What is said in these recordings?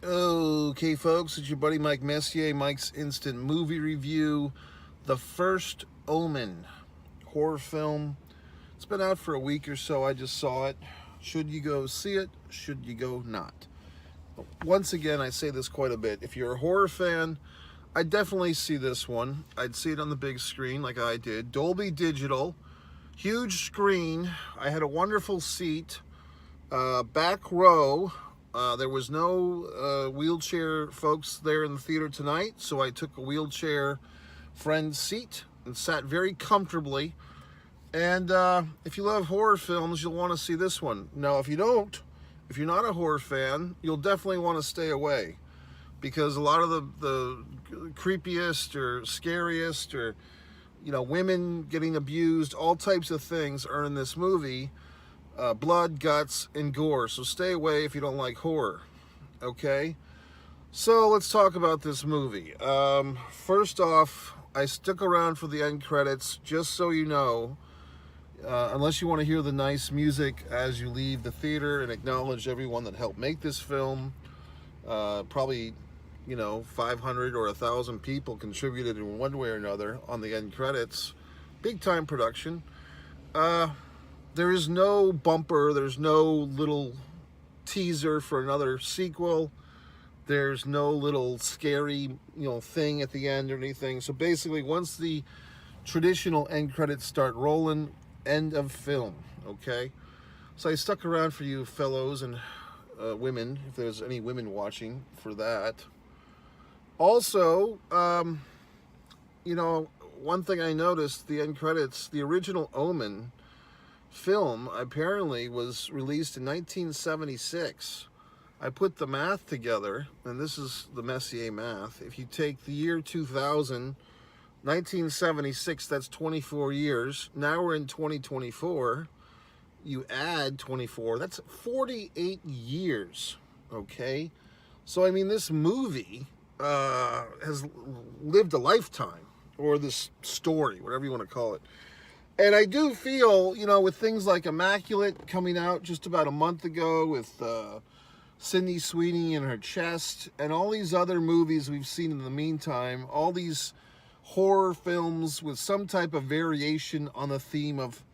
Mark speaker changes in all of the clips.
Speaker 1: Okay, folks, it's your buddy Mike Messier, Mike's Instant Movie Review. The First Omen horror film. It's been out for a week or so. I just saw it. Should you go see it? Should you go not? Once again, I say this quite a bit. If you're a horror fan, I'd definitely see this one. I'd see it on the big screen like I did. Dolby Digital, huge screen. I had a wonderful seat, back row. There was no wheelchair folks there in the theater tonight, so I took a wheelchair friend seat and sat very comfortably. And if you love horror films, you'll want to see this one. Now, if you don't, if you're not a horror fan, you'll definitely want to stay away, because a lot of the creepiest or scariest or, women getting abused, all types of things are in this movie. Blood, guts, and gore. So stay away if you don't like horror. Okay? So let's talk about this movie. First off, I stuck around for the end credits, just so you know, unless you want to hear the nice music as you leave the theater and acknowledge everyone that helped make this film. Probably, 500 or 1,000 people contributed in one way or another on the end credits. Big time production. There is no bumper, there's no little teaser for another sequel. There's no little scary, thing at the end or anything. So basically, once the traditional end credits start rolling, end of film, okay? So I stuck around for you fellows and women, if there's any women watching, for that. Also, one thing I noticed, the end credits, the original Omen film apparently was released in 1976. I put the math together, and this is the Messier math. If you take the year 2000, 1976, that's 24 years. Now we're in 2024. You add 24, that's 48 years, okay? So, this movie has lived a lifetime, or this story, whatever you want to call it. And I do feel, with things like Immaculate coming out just about a month ago, with Sydney Sweeney in her chest, and all these other movies we've seen in the meantime, all these horror films with some type of variation on the theme of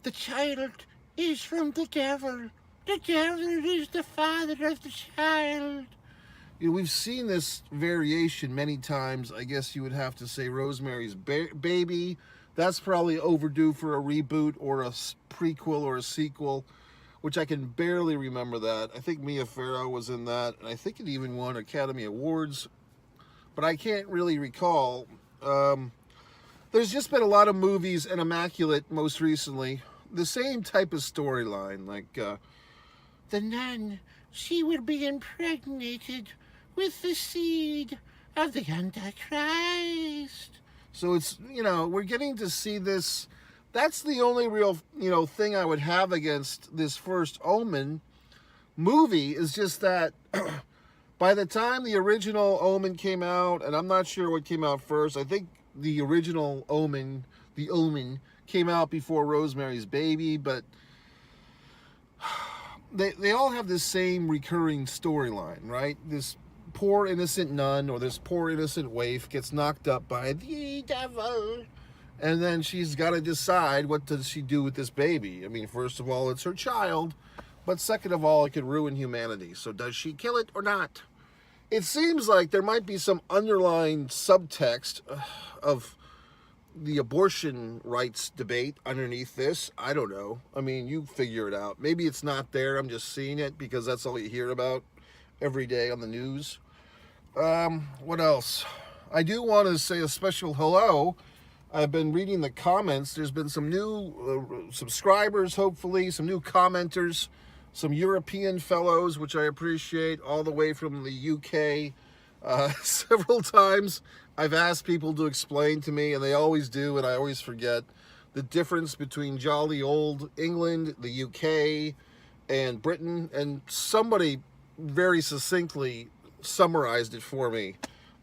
Speaker 1: the child is from the devil is the father of the child. We've seen this variation many times. I guess you would have to say Rosemary's Baby. That's probably overdue for a reboot or a prequel or a sequel, which I can barely remember that. I think Mia Farrow was in that, and I think it even won Academy Awards, but I can't really recall. There's just been a lot of movies, and Immaculate most recently, the same type of storyline, like the nun, she will be impregnated with the seed of the Antichrist. So it's, we're getting to see this. That's the only real, thing I would have against this first Omen movie, is just that by the time the original Omen came out, and I'm not sure what came out first, I think the original Omen, the Omen, came out before Rosemary's Baby, but they all have this same recurring storyline, right? This poor innocent nun or this poor innocent waif gets knocked up by the devil, and then she's got to decide, what does she do with this baby? First of all, it's her child, but second of all, it could ruin humanity. So does she kill it or not? It seems like there might be some underlying subtext of the abortion rights debate underneath this. I don't know. You figure it out. Maybe it's not there. I'm just seeing it because that's all you hear about every day on the news. What else? I do want to say a special hello. I've been reading the comments. There's been some new subscribers, hopefully, some new commenters, some European fellows, which I appreciate, all the way from the UK. Several times I've asked people to explain to me, and they always do, and I always forget, the difference between jolly old England, the UK, and Britain, and somebody very succinctly summarized it for me,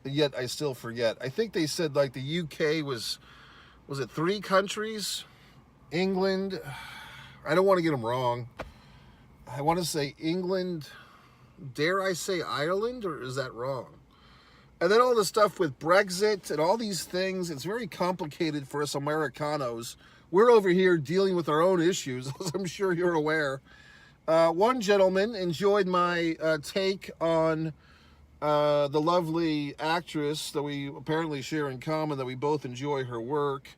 Speaker 1: yet I still forget. I think they said like the UK was it 3 countries? England, I don't want to get them wrong. I want to say England, dare I say Ireland, or is that wrong? And then all the stuff with Brexit and all these things, it's very complicated for us Americanos. We're over here dealing with our own issues, as I'm sure you're aware. One gentleman enjoyed my take on the lovely actress that we apparently share in common, that we both enjoy her work.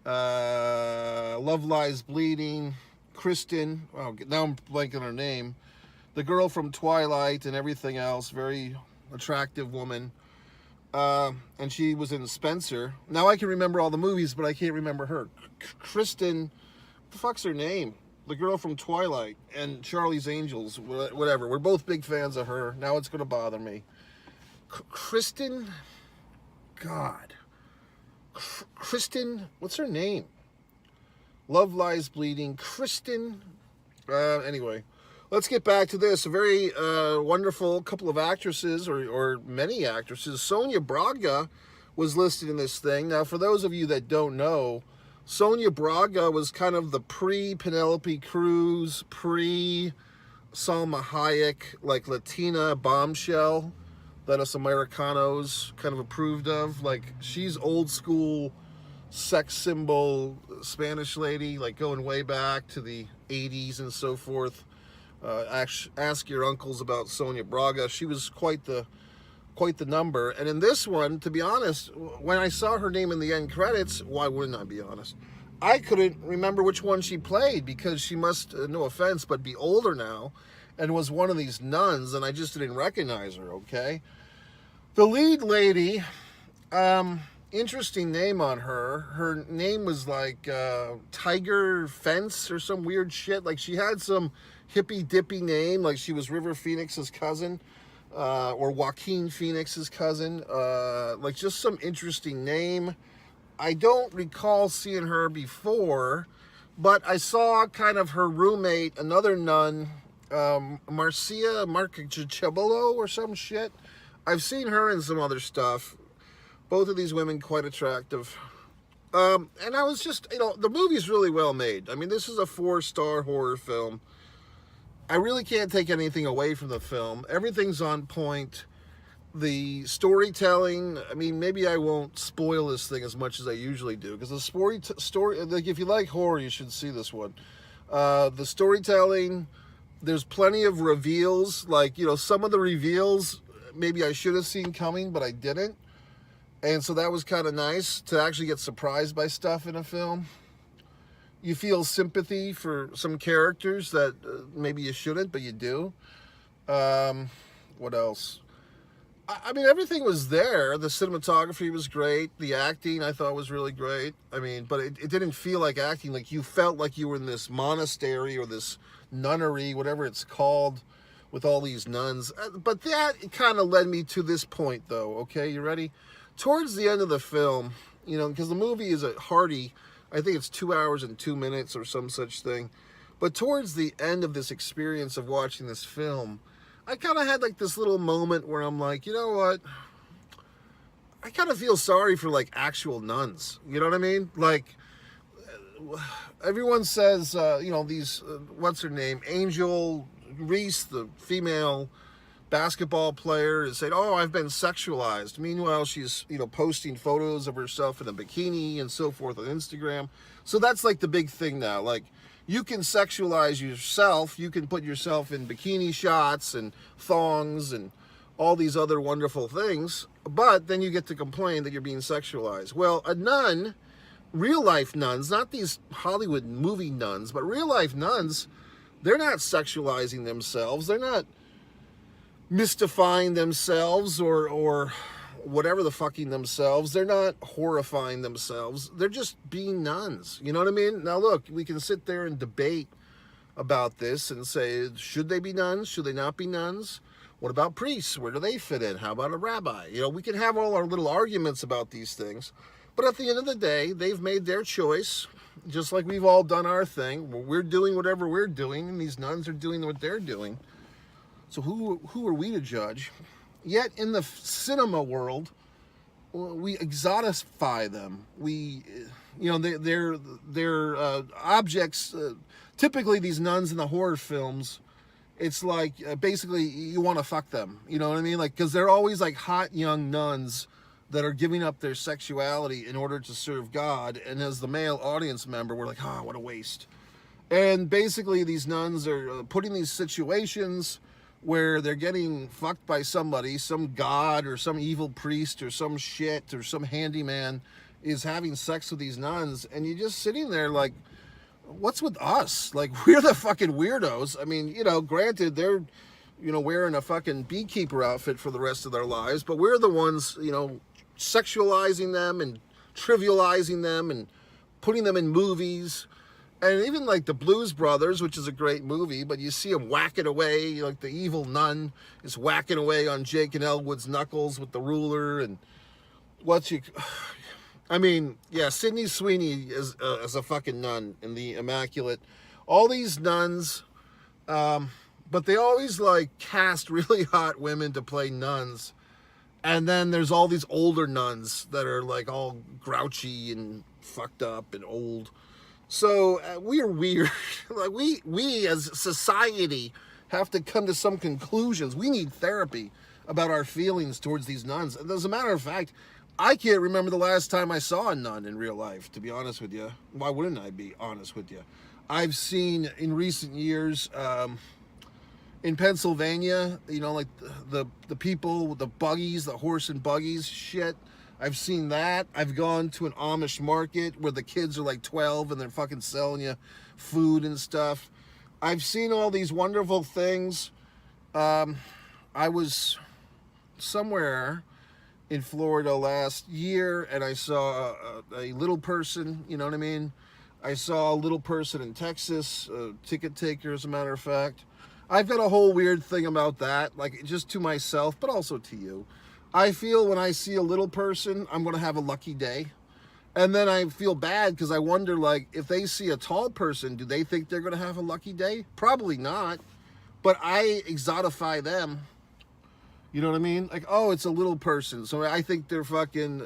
Speaker 1: Love Lies Bleeding, Kristen, oh, now I'm blanking on her name. The girl from Twilight and everything else, very attractive woman. And she was in Spencer. Now I can remember all the movies, but I can't remember her. Kristen, what the fuck's her name? The girl from Twilight and Charlie's Angels, whatever. We're both big fans of her. Now it's going to bother me. Kristen, God. Kristen, what's her name? Love Lies Bleeding. Kristen, anyway. Let's get back to this. A very wonderful couple of actresses, or many actresses. Sonia Braga was listed in this thing. Now, for those of you that don't know, Sonia Braga was kind of the pre-Penelope Cruz, pre-Salma Hayek, like Latina bombshell that us Americanos kind of approved of. Like, she's old school sex symbol Spanish lady, like going way back to the 80s and so forth. Ask your uncles about Sonia Braga. She was quite the number. And in this one, to be honest, when I saw her name in the end credits, why wouldn't I be honest? I couldn't remember which one she played, because she must, no offense, but be older now, and was one of these nuns, and I just didn't recognize her, okay? The lead lady, interesting name on her. Her name was like Tiger Fence or some weird shit. Like, she had some hippy dippy name, like she was River Phoenix's cousin, or Joaquin Phoenix's cousin, like just some interesting name. I don't recall seeing her before, but I saw kind of her roommate, another nun, Marcia Marcachabolo or some shit. I've seen her in some other stuff. Both of these women quite attractive. And I was just, the movie's really well made. I mean, this is a 4-star horror film. I really can't take anything away from the film. Everything's on point. The storytelling, I mean, maybe I won't spoil this thing as much as I usually do, because the story, like, if you like horror, you should see this one. The storytelling, there's plenty of reveals. Like, some of the reveals maybe I should have seen coming, but I didn't. And so that was kind of nice to actually get surprised by stuff in a film. You feel sympathy for some characters that maybe you shouldn't, but you do. What else? I mean, everything was there. The cinematography was great. The acting, I thought, was really great. I mean, but it didn't feel like acting. Like, you felt like you were in this monastery or this nunnery, whatever it's called, with all these nuns. But that kind of led me to this point, though. Okay, you ready? Towards the end of the film, because the movie is a hearty, I think it's 2 hours and 2 minutes or some such thing. But towards the end of this experience of watching this film, I kind of had like this little moment where I'm like, you know what? I kind of feel sorry for like actual nuns. You know what I mean? Like, everyone says, these, what's her name? Angel Reese, the female basketball player, is saying, oh, I've been sexualized. Meanwhile, she's, posting photos of herself in a bikini and so forth on Instagram. So that's like the big thing now. Like, you can sexualize yourself. You can put yourself in bikini shots and thongs and all these other wonderful things. But then you get to complain that you're being sexualized. Well, a nun, real life nuns, not these Hollywood movie nuns, but real life nuns, they're not sexualizing themselves. They're not mystifying themselves or whatever the fucking themselves. They're not horrifying themselves. They're just being nuns. You know what I mean? Now look, we can sit there and debate about this and say, should they be nuns? Should they not be nuns? What about priests? Where do they fit in? How about a rabbi? We can have all our little arguments about these things. But at the end of the day, they've made their choice, just like we've all done our thing. We're doing whatever we're doing, and these nuns are doing what they're doing. So who are we to judge? Yet in the cinema world, we exotify them. We, they're objects. Typically, these nuns in the horror films it's like basically you want to fuck them. You know what I mean? Like, because they're always like hot young nuns that are giving up their sexuality in order to serve God. And as the male audience member, we're like, what a waste. And basically these nuns are put in these situations where they're getting fucked by somebody, some god or some evil priest or some shit or some handyman is having sex with these nuns. And you're just sitting there like, what's with us? Like, we're the fucking weirdos. I mean, you know, granted, they're, you know, wearing a fucking beekeeper outfit for the rest of their lives, but we're the ones, you know, sexualizing them and trivializing them and putting them in movies. And even like the Blues Brothers, which is a great movie, but you see them whacking away, like the evil nun is whacking away on Jake and Elwood's knuckles with the ruler. And I mean, yeah, Sydney Sweeney is a fucking nun in The Immaculate. All these nuns, but they always like cast really hot women to play nuns. And then there's all these older nuns that are like all grouchy and fucked up and old. So we're weird. Like we as society have to come to some conclusions. We need therapy about our feelings towards these nuns. And as a matter of fact, I can't remember the last time I saw a nun in real life, to be honest with you. Why wouldn't I be honest with you? I've seen in recent years in Pennsylvania, you know, like the people with the buggies, the horse and buggies shit. I've seen that. I've gone to an Amish market where the kids are like 12 and they're fucking selling you food and stuff. I've seen all these wonderful things. I was somewhere in Florida last year and I saw a little person, you know what I mean? I saw a little person in Texas, a ticket taker as a matter of fact. I've got a whole weird thing about that, like just to myself, but also to you. I feel when I see a little person, I'm going to have a lucky day. And then I feel bad because I wonder, like, if they see a tall person, do they think they're going to have a lucky day? Probably not. But I exotify them. You know what I mean? Like, oh, it's a little person. So I think they're fucking,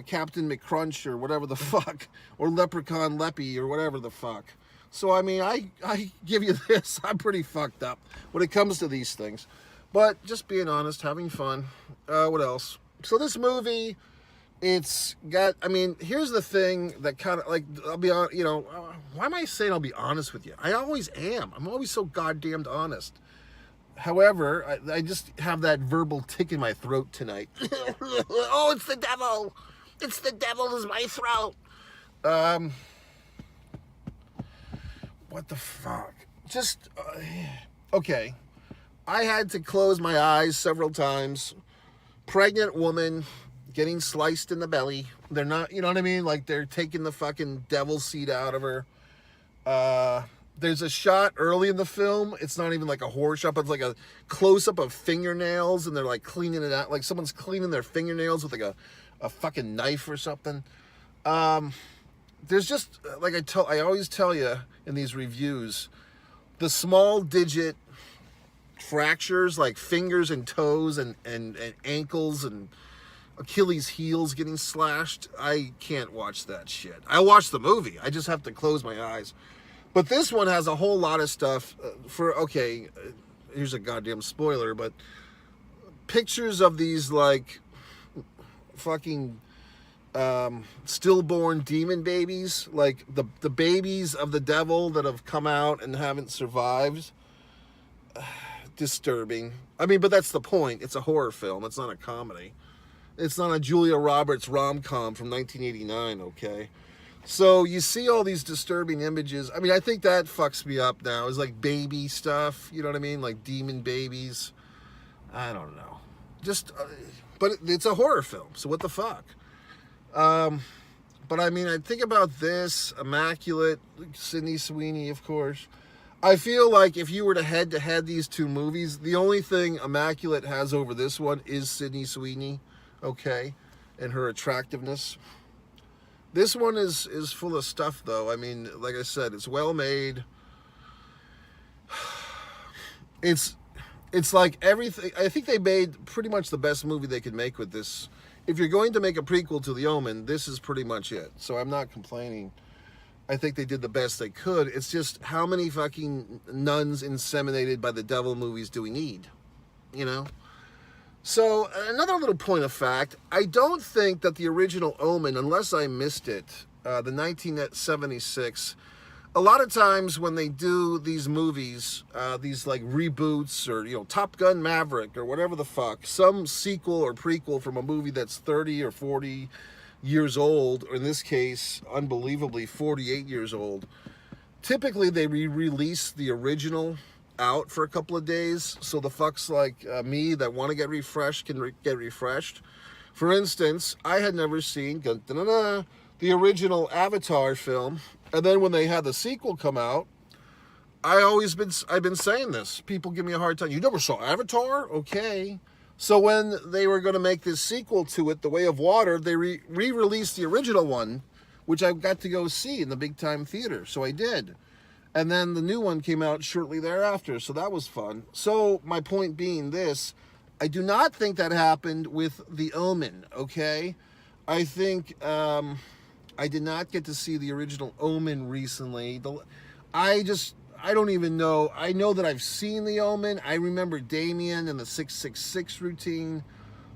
Speaker 1: Captain McCrunch or whatever the fuck. Or Leprechaun Leppy or whatever the fuck. So, I mean, I give you this. I'm pretty fucked up when it comes to these things. But just being honest, having fun. What else? So this movie, it's got, I mean, here's the thing that kind of, like, I'll be on, you know, why am I saying I'll be honest with you? I always am. I'm always so goddamned honest. However, I just have that verbal tick in my throat tonight. Oh, it's the devil. It's the devil is my throat. What the fuck? Just, okay. I had to close my eyes several times. Pregnant woman getting sliced in the belly. They're not, you know what I mean? Like they're taking the fucking devil seed out of her. There's a shot early in the film. It's not even like a horror shot, but it's like a close-up of fingernails, and they're like cleaning it out. Like someone's cleaning their fingernails with like a fucking knife or something. There's just, like I always tell you in these reviews, the small digit fractures like fingers and toes and ankles and Achilles heels getting slashed, I can't watch that shit. I watch the movie. I just have to close my eyes. But this one has a whole lot of stuff here's a goddamn spoiler, but pictures of these like fucking stillborn demon babies, like the babies of the devil that have come out and haven't survived. Disturbing. I mean, but that's the point. It's a horror film. It's not a comedy. It's not a Julia Roberts rom-com from 1989, okay? So you see all these disturbing images. I mean, I think that fucks me up now. It's like baby stuff, you know what I mean? Like demon babies. I don't know. Just, but it's a horror film, so what the fuck? But I mean, I think about this, Immaculate, Sydney Sweeney, of course. I feel like if you were to head-to-head these two movies, the only thing Immaculate has over this one is Sydney Sweeney, okay, and her attractiveness. This one is full of stuff, though. I mean, like I said, it's well made. It's like everything. I think they made pretty much the best movie they could make with this. If you're going to make a prequel to The Omen, this is pretty much it. So I'm not complaining. I think they did the best they could. It's just, how many fucking nuns inseminated by the devil movies do we need? You know? So, another little point of fact, I don't think that the original Omen, unless I missed it, the 1976, a lot of times when they do these movies, these like reboots or, you know, Top Gun Maverick or whatever the fuck, some sequel or prequel from a movie that's 30 or 40 years old, or in this case, unbelievably 48 years old, typically they re-release the original out for a couple of days, so the fucks like me that want to get refreshed can get refreshed. For instance, I had never seen the original Avatar film, and then when they had the sequel come out, I've been saying this. People give me a hard time. You never saw Avatar? Okay. So when they were going to make this sequel to it, The Way of Water, they re-released the original one, which I got to go see in the big time theater. So I did. And then the new one came out shortly thereafter. So that was fun. So my point being this, I do not think that happened with The Omen, okay? I think I did not get to see the original Omen recently. I don't even know. I know that I've seen The Omen. I remember Damien and the 666 routine,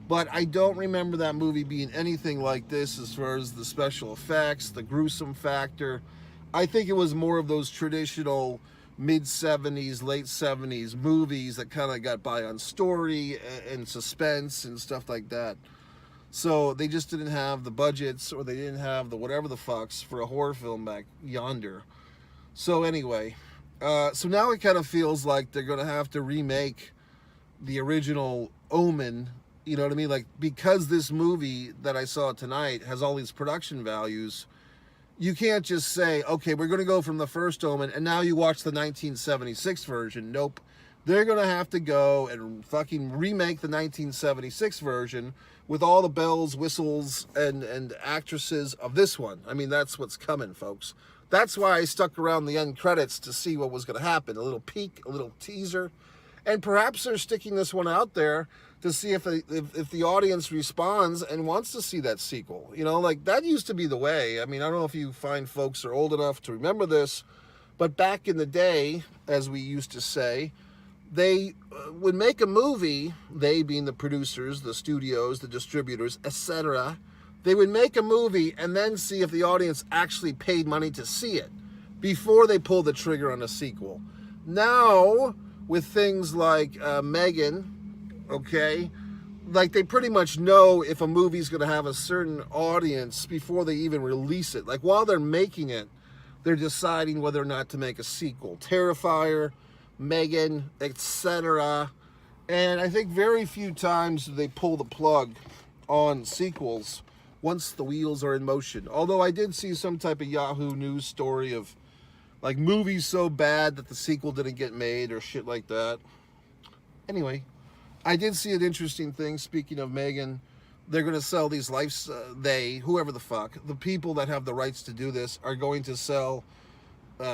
Speaker 1: but I don't remember that movie being anything like this as far as the special effects, the gruesome factor. I think it was more of those traditional mid-70s, late 70s movies that kind of got by on story and suspense and stuff like that. So they just didn't have the budgets, or they didn't have the whatever the fucks for a horror film back yonder. So anyway, so now it kind of feels like they're going to have to remake the original Omen, you know what I mean? Like, because this movie that I saw tonight has all these production values, you can't just say, okay, we're going to go from the first Omen, and now you watch the 1976 version. Nope. They're going to have to go and fucking remake the 1976 version with all the bells, whistles, and actresses of this one. I mean, that's what's coming, folks. That's why I stuck around the end credits to see what was going to happen. A little peek, a little teaser. And perhaps they're sticking this one out there to see if the audience responds and wants to see that sequel. You know, like, that used to be the way. I mean, I don't know if you find folks are old enough to remember this, but back in the day, as we used to say, they would make a movie, they being the producers, the studios, the distributors, etc., they would make a movie and then see if the audience actually paid money to see it before they pulled the trigger on a sequel. Now, with things like Megan, okay, like, they pretty much know if a movie's going to have a certain audience before they even release it. Like, while they're making it, they're deciding whether or not to make a sequel. Terrifier, Megan, etc. And I think very few times do they pull the plug on sequels once the wheels are in motion. Although I did see some type of Yahoo News story of, like, movies so bad that the sequel didn't get made or shit like that. Anyway, I did see an interesting thing. Speaking of Megan, they're going to sell these whoever the fuck, the people that have the rights to do this are going to sell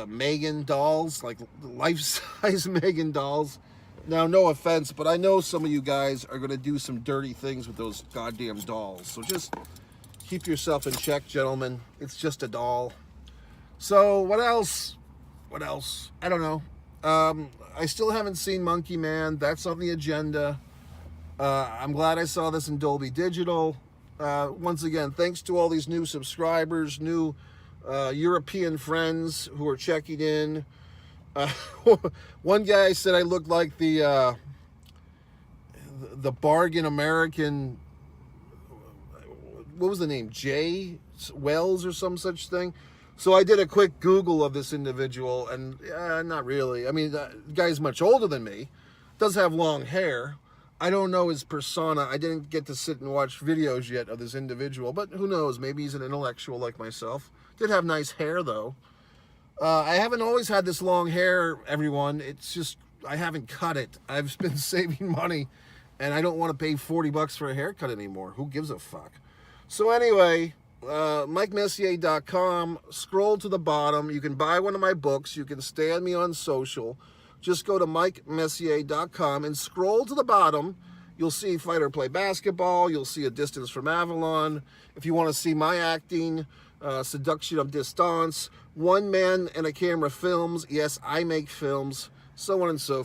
Speaker 1: Megan dolls, like life-size Megan dolls. Now, no offense, but I know some of you guys are going to do some dirty things with those goddamn dolls. So just keep yourself in check, gentlemen. It's just a doll. So what else? What else? I don't know. I still haven't seen Monkey Man. That's on the agenda. I'm glad I saw this in Dolby Digital. Once again, thanks to all these new subscribers, new European friends who are checking in. One guy said I looked like the bargain American, what was the name, Jay Wells or some such thing. So I did a quick Google of this individual, and not really. I mean, the guy's much older than me, does have long hair. I don't know his persona. I didn't get to sit and watch videos yet of this individual, but who knows? Maybe he's an intellectual like myself. Did have nice hair, though. I haven't always had this long hair, everyone. It's just, I haven't cut it. I've been saving money, and I don't want to pay $40 for a haircut anymore. Who gives a fuck? So anyway, MikeMessier.com. Scroll to the bottom. You can buy one of my books. You can stand me on social. Just go to MikeMessier.com and scroll to the bottom. You'll see Fight or Play Basketball. You'll see A Distance from Avalon. If you want to see my acting, Seduction of Distance, One Man and a Camera Films, yes, I make films, so on and so